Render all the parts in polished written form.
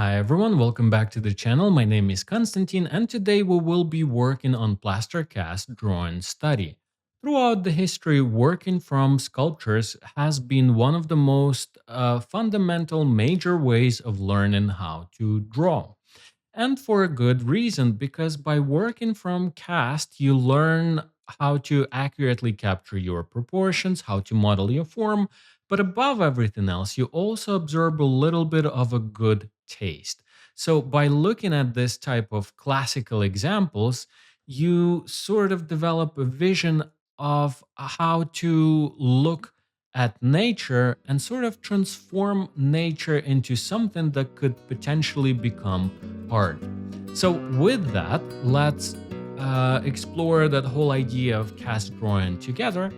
Hi everyone, welcome back to the channel. My name is Konstantin and today we will be working on plaster cast drawing study. Throughout the history, working from sculptures has been one of the most fundamental major ways of learning how to draw. And for a good reason, because by working from cast, you learn how to accurately capture your proportions, how to model your form, but above everything else, you also absorb a little bit of a good taste. So by looking at this type of classical examples, you sort of develop a vision of how to look at nature and sort of transform nature into something that could potentially become art. So, with that, let's explore that whole idea of cast drawing together.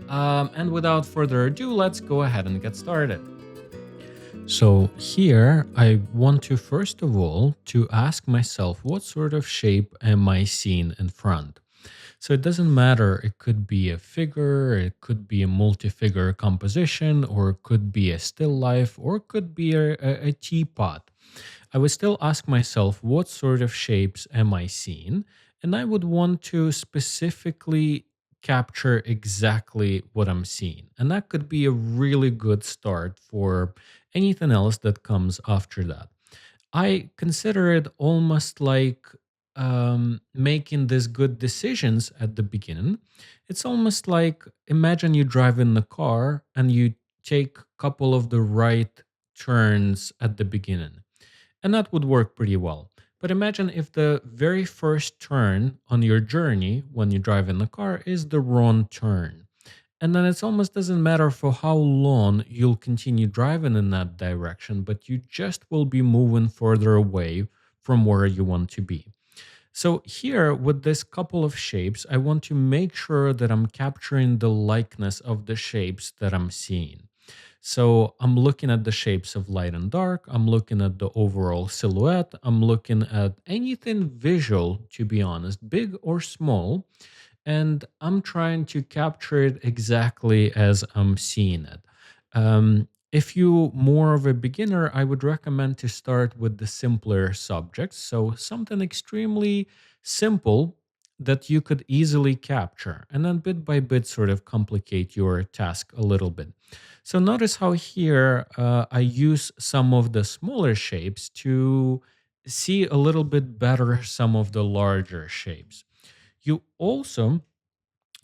And without further ado, let's go ahead and get started. So here I want to first of all to ask myself what sort of shape am I seeing in front? So it doesn't matter, it could be a figure, it could be a multi-figure composition, or it could be a still life, or it could be a teapot. I would still ask myself what sort of shapes am I seeing? And I would want to specifically capture exactly what I'm seeing. And that could be a really good start for anything else that comes after that. I consider it almost like making these good decisions at the beginning. It's almost like imagine you drive in the car and you take a couple of the right turns at the beginning, and that would work pretty well. But imagine if the very first turn on your journey when you drive in the car is the wrong turn. And then it almost doesn't matter for how long you'll continue driving in that direction, but you just will be moving further away from where you want to be. So here with this couple of shapes, I want to make sure that I'm capturing the likeness of the shapes that I'm seeing. So I'm looking at the shapes of light and dark. I'm looking at the overall silhouette. I'm looking at anything visual, to be honest, big or small. And I'm trying to capture it exactly as I'm seeing it. If you more of a beginner, I would recommend to start with the simpler subjects. So something extremely simple that you could easily capture, and then bit by bit sort of complicate your task a little bit. So notice how here I use some of the smaller shapes to see a little bit better some of the larger shapes. You also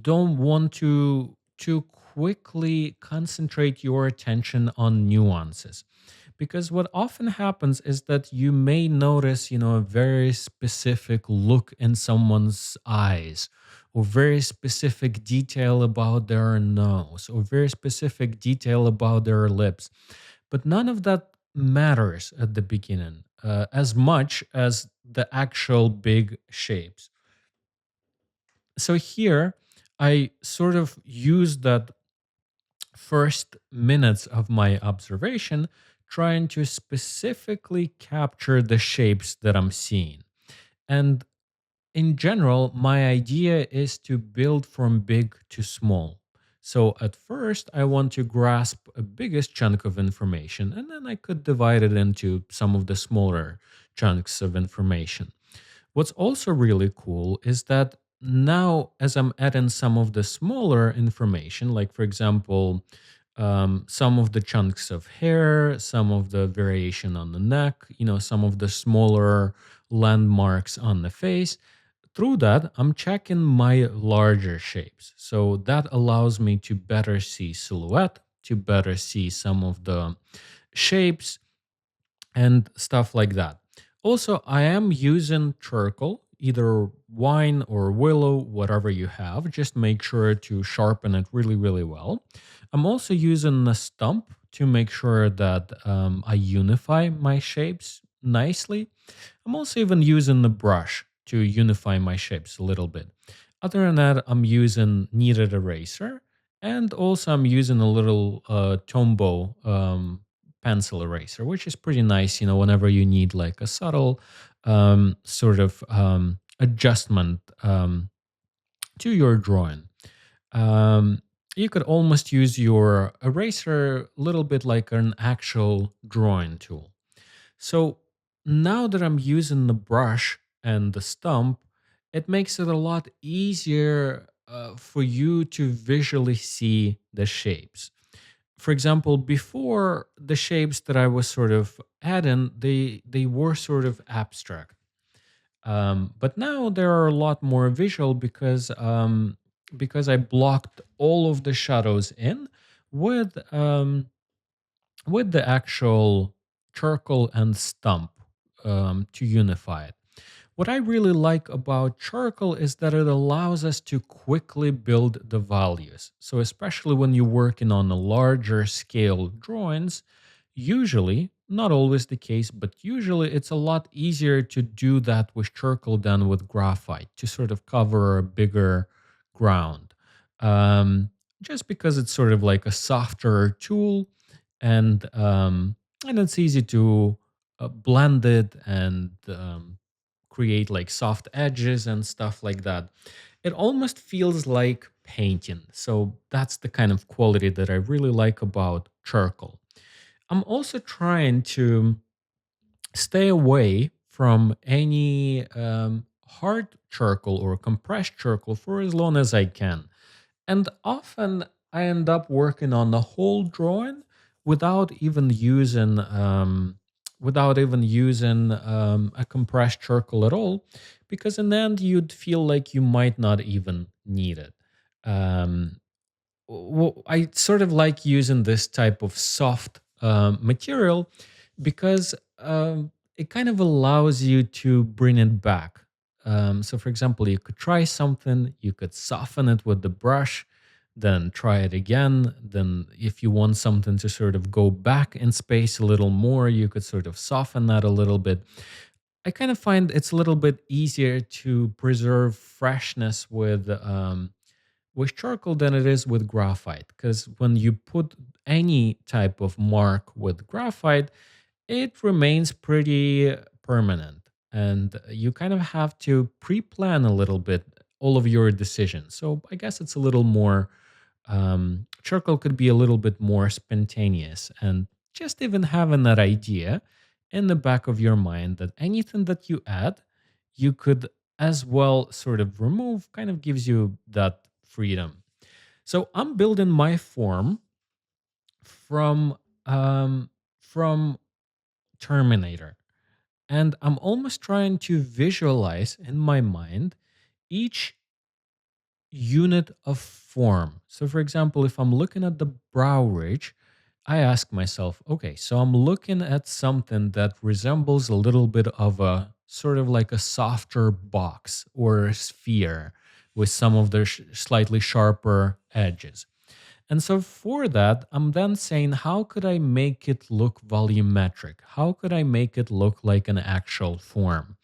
don't want to too quickly concentrate your attention on nuances, because what often happens is that you may notice a very specific look in someone's eyes, or very specific detail about their nose, or very specific detail about their lips, but none of that matters at the beginning as much as the actual big shapes. So here I sort of use that first minutes of my observation trying to specifically capture the shapes that I'm seeing. And in general, my idea is to build from big to small. So at first, I want to grasp a biggest chunk of information, and then I could divide it into some of the smaller chunks of information. What's also really cool is that now, as I'm adding some of the smaller information, like for example, some of the chunks of hair, some of the variation on the neck, some of the smaller landmarks on the face, through that, I'm checking my larger shapes. So that allows me to better see silhouette, to better see some of the shapes and stuff like that. Also, I am using charcoal, either wine or willow, whatever you have. Just make sure to sharpen it really, really well. I'm also using a stump to make sure that I unify my shapes nicely. I'm also even using the brush to unify my shapes a little bit. Other than that, I'm using kneaded eraser, and also I'm using a little Tombow pencil eraser, which is pretty nice, whenever you need like a subtle sort of adjustment to your drawing. Um, you could almost use your eraser a little bit like an actual drawing tool. So now that I'm using the brush and the stump, it makes it a lot easier for you to visually see the shapes. For example, before, the shapes that I was sort of adding, they were sort of abstract. But now there are a lot more visual because I blocked all of the shadows in with with the actual charcoal and stump to unify it. What I really like about charcoal is that it allows us to quickly build the values. So, especially when you're working on a larger scale drawings, usually, not always the case, but usually it's a lot easier to do that with charcoal than with graphite to sort of cover a bigger ground. Um, just because it's sort of like a softer tool, and it's easy to blend it and create like soft edges and stuff like that. It almost feels like painting. So that's the kind of quality that I really like about charcoal. I'm also trying to stay away from any hard charcoal or compressed charcoal for as long as I can. And often I end up working on the whole drawing without even using a compressed charcoal at all, because in the end you'd feel like you might not even need it. Um, I sort of like using this type of soft material because it kind of allows you to bring it back. So, for example, you could try something, you could soften it with the brush, then try it again. Then, if you want something to sort of go back in space a little more, you could sort of soften that a little bit. I kind of find it's a little bit easier to preserve freshness with charcoal than it is with graphite, because when you put any type of mark with graphite, it remains pretty permanent, and you kind of have to pre-plan a little bit all of your decisions. So I guess it's a little more charcoal could be a little bit more spontaneous, and just even having that idea in the back of your mind that anything that you add, you could as well sort of remove, kind of gives you that freedom. So I'm building my form from um, from Terminator, and I'm almost trying to visualize in my mind each unit of form. So, for example, if I'm looking at the brow ridge, I ask myself, okay, so I'm looking at something that resembles a little bit of a sort of like a softer box or a sphere with some of the slightly sharper edges. And so for that, I'm then saying, how could I make it look volumetric? How could I make it look like an actual form?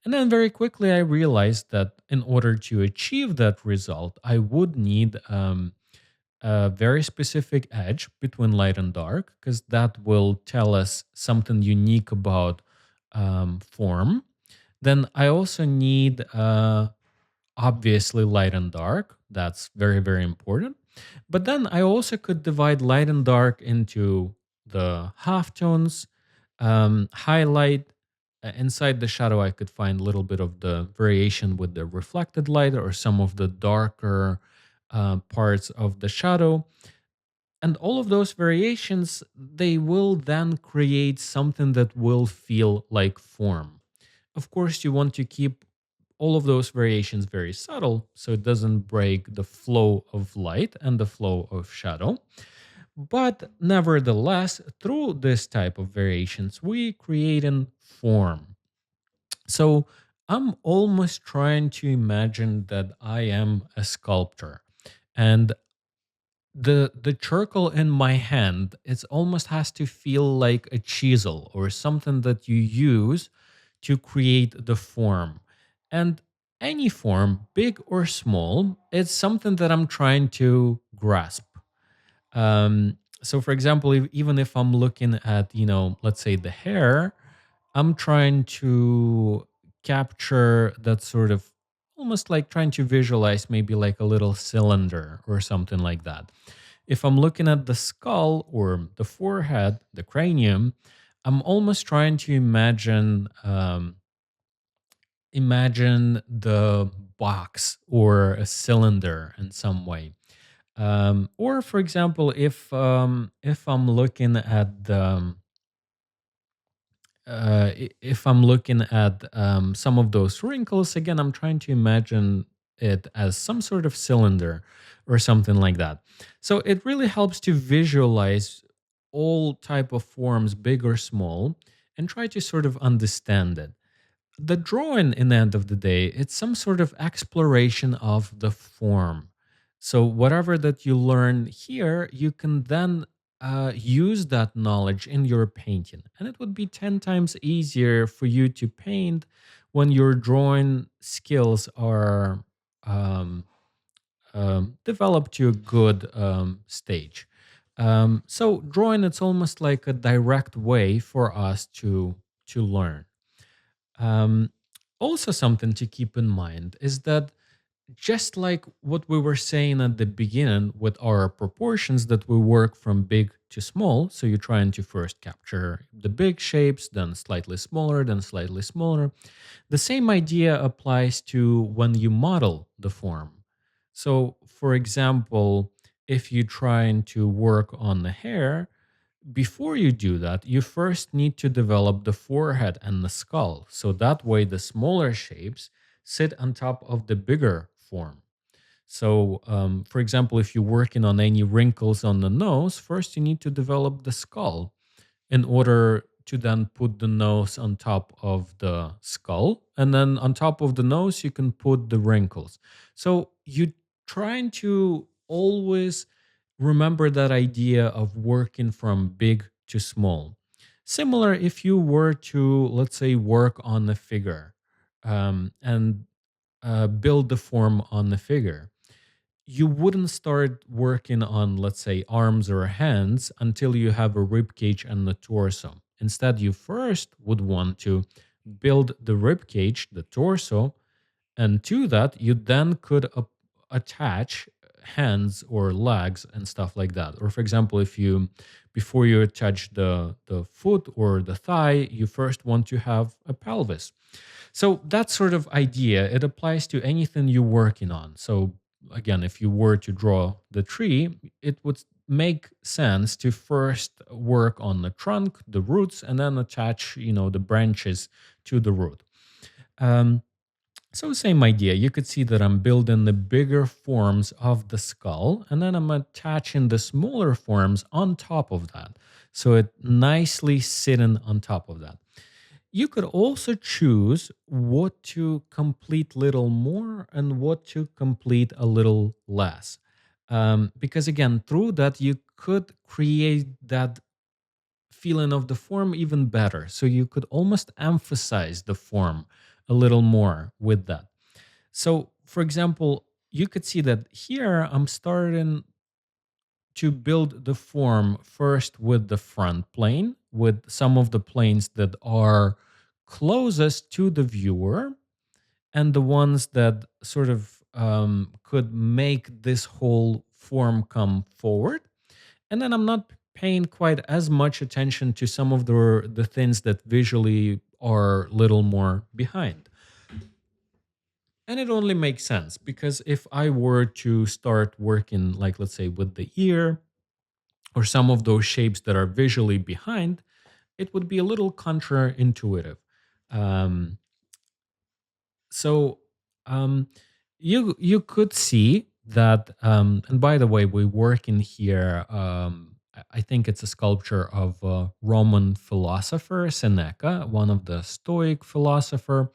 And then very quickly, I realized that in order to achieve that result, I would need a very specific edge between light and dark, because that will tell us something unique about form. Then I also need obviously light and dark. That's very, very important. But then I also could divide light and dark into the halftones, highlight. Inside the shadow, I could find a little bit of the variation with the reflected light or some of the darker parts of the shadow. And all of those variations, they will then create something that will feel like form. Of course, you want to keep all of those variations very subtle so it doesn't break the flow of light and the flow of shadow. But nevertheless, through this type of variations, we create an form. So I'm almost trying to imagine that I am a sculptor, and the charcoal in my hand, it almost has to feel like a chisel or something that you use to create the form. And any form, big or small, it's something that I'm trying to grasp. So for example, even if I'm looking at, let's say the hair, I'm trying to capture that sort of, almost like trying to visualize maybe like a little cylinder or something like that. If I'm looking at the skull or the forehead, the cranium, I'm almost trying to imagine the box or a cylinder in some way. Or for example, if I'm looking at if I'm looking at some of those wrinkles, again, I'm trying to imagine it as some sort of cylinder or something like that. So it really helps to visualize all type of forms, big or small, and try to sort of understand it. The drawing, in the end of the day, it's some sort of exploration of the form. So whatever that you learn here, you can then use that knowledge in your painting, and it would be 10 times easier for you to paint when your drawing skills are um, developed to a good stage. So drawing, it's almost like a direct way for us to learn. um, Also, something to keep in mind is that just like what we were saying at the beginning with our proportions, that we work from big to small. So you're trying to first capture the big shapes, then slightly smaller, then slightly smaller. The same idea applies to when you model the form. So, for example, if you're trying to work on the hair, before you do that, you first need to develop the forehead and the skull. So that way, the smaller shapes sit on top of the bigger form. So, for example, if you're working on any wrinkles on the nose, first you need to develop the skull in order to then put the nose on top of the skull. And then on top of the nose, you can put the wrinkles. So you trying to always remember that idea of working from big to small. Similar if you were to, let's say, work on the figure and build the form on the figure, you wouldn't start working on, let's say, arms or hands until you have a rib cage and the torso. Instead, you first would want to build the rib cage, the torso, and to that, you then could attach hands or legs and stuff like that. Or for example, if you before you attach the foot or the thigh, you first want to have a pelvis. So that sort of idea, it applies to anything you're working on. So again, if you were to draw the tree, it would make sense to first work on the trunk, the roots, and then attach, the branches to the root. Um, so same idea. You could see that I'm building the bigger forms of the skull, and then I'm attaching the smaller forms on top of that. So it nicely sitting on top of that. You could also choose what to complete little more and what to complete a little less. Because again, through that, you could create that feeling of the form even better. So you could almost emphasize the form a little more with that. So, for example, you could see that here I'm starting to build the form first with the front plane, with some of the planes that are closest to the viewer and the ones that sort of could make this whole form come forward. And then I'm not paying quite as much attention to some of the things that visually are little more behind. And it only makes sense because if I were to start working, like let's say with the ear or some of those shapes that are visually behind, it would be a little counterintuitive. Um, so um, you could see that, and by the way, we work in here. I think it's a sculpture of a Roman philosopher Seneca, one of the Stoic philosophers.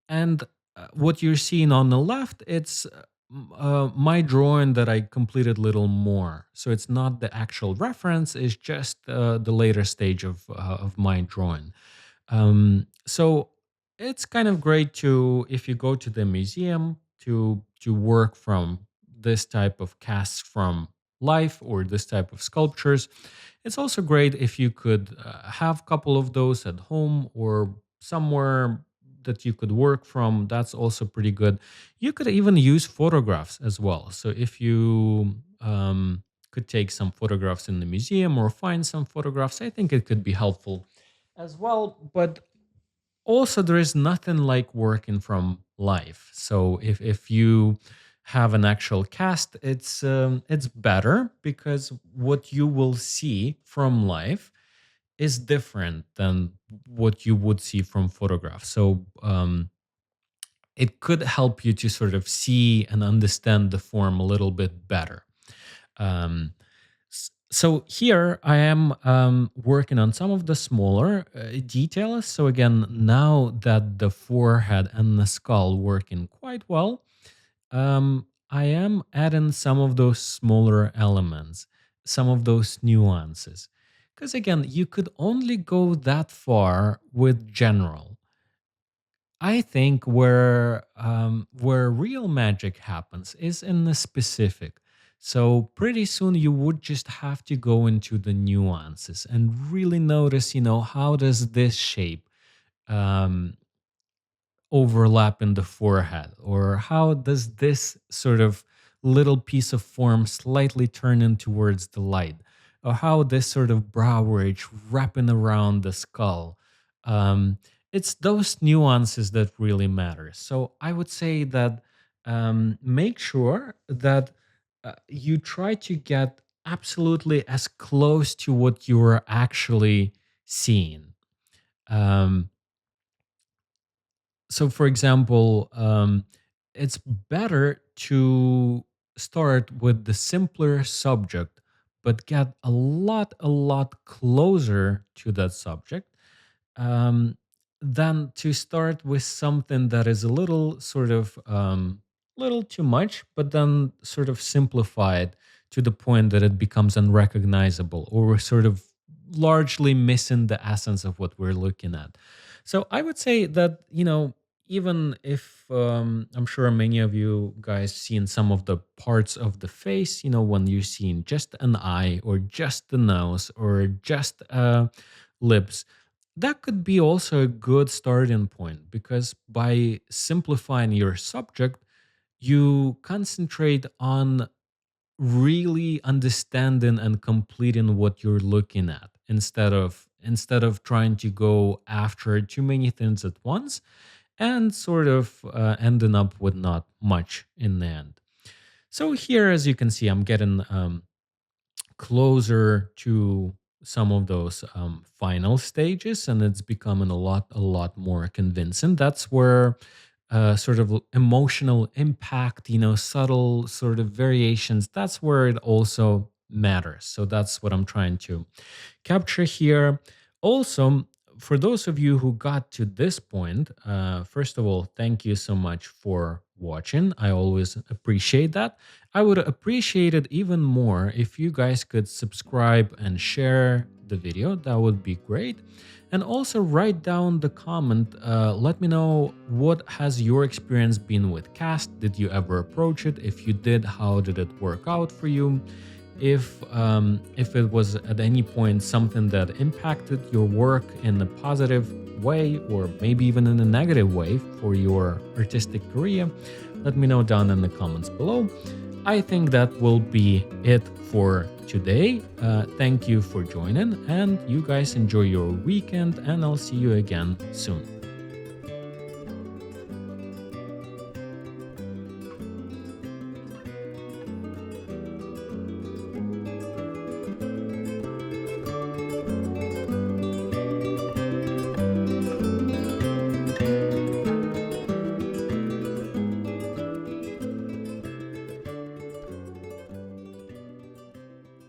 And what you're seeing on the left, it's my drawing that I completed little more. So it's not the actual reference; it's just the later stage of my drawing. So it's kind of great to, if you go to the museum, to work from this type of casts from life or this type of sculptures. It's also great if you could have a couple of those at home or somewhere that you could work from. That's also pretty good. You could even use photographs as well. So if you could take some photographs in the museum or find some photographs, I think it could be helpful as well. But also, there is nothing like working from life. So if you have an actual cast, it's better because what you will see from life is different than what you would see from photographs. So it could help you to sort of see and understand the form a little bit better. Um, so here I am working on some of the smaller details. So again, now that the forehead and the skull working quite well, I am adding some of those smaller elements, some of those nuances. Because again, you could only go that far with general. I think where real magic happens is in the specific. So pretty soon you would just have to go into the nuances and really notice, how does this shape um, overlap in the forehead, or how does this sort of little piece of form slightly turn in towards the light, or how this sort of brow ridge wrapping around the skull. um, it's those nuances that really matter. So I would say that make sure that you try to get absolutely as close to what you are actually seeing. um, so for example, it's better to start with the simpler subject but get a lot closer to that subject, um, than to start with something that is a little sort of little too much, but then sort of simplified to the point that it becomes unrecognizable, or we're sort of largely missing the essence of what we're looking at. So I would say that, even if I'm sure many of you guys seen some of the parts of the face, when you've seen just an eye or just the nose or just lips, that could be also a good starting point, because by simplifying your subject, you concentrate on really understanding and completing what you're looking at, instead of trying to go after too many things at once and sort of ending up with not much in the end. So here, as you can see, I'm getting closer to some of those final stages, and it's becoming a lot more convincing. That's where sort of emotional impact, subtle sort of variations, that's where it also matters. So that's what I'm trying to capture here. Also, for those of you who got to this point, first of all, thank you so much for watching. I always appreciate that. I would appreciate it even more if you guys could subscribe and share the video. That would be great. And also write down the comment. Let me know, what has your experience been with cast? Did you ever approach it? If you did, how did it work out for you? If it was at any point something that impacted your work in a positive way, or maybe even in a negative way for your artistic career, let me know down in the comments below. I think that will be it for today. Thank you for joining, and you guys enjoy your weekend, and I'll see you again soon.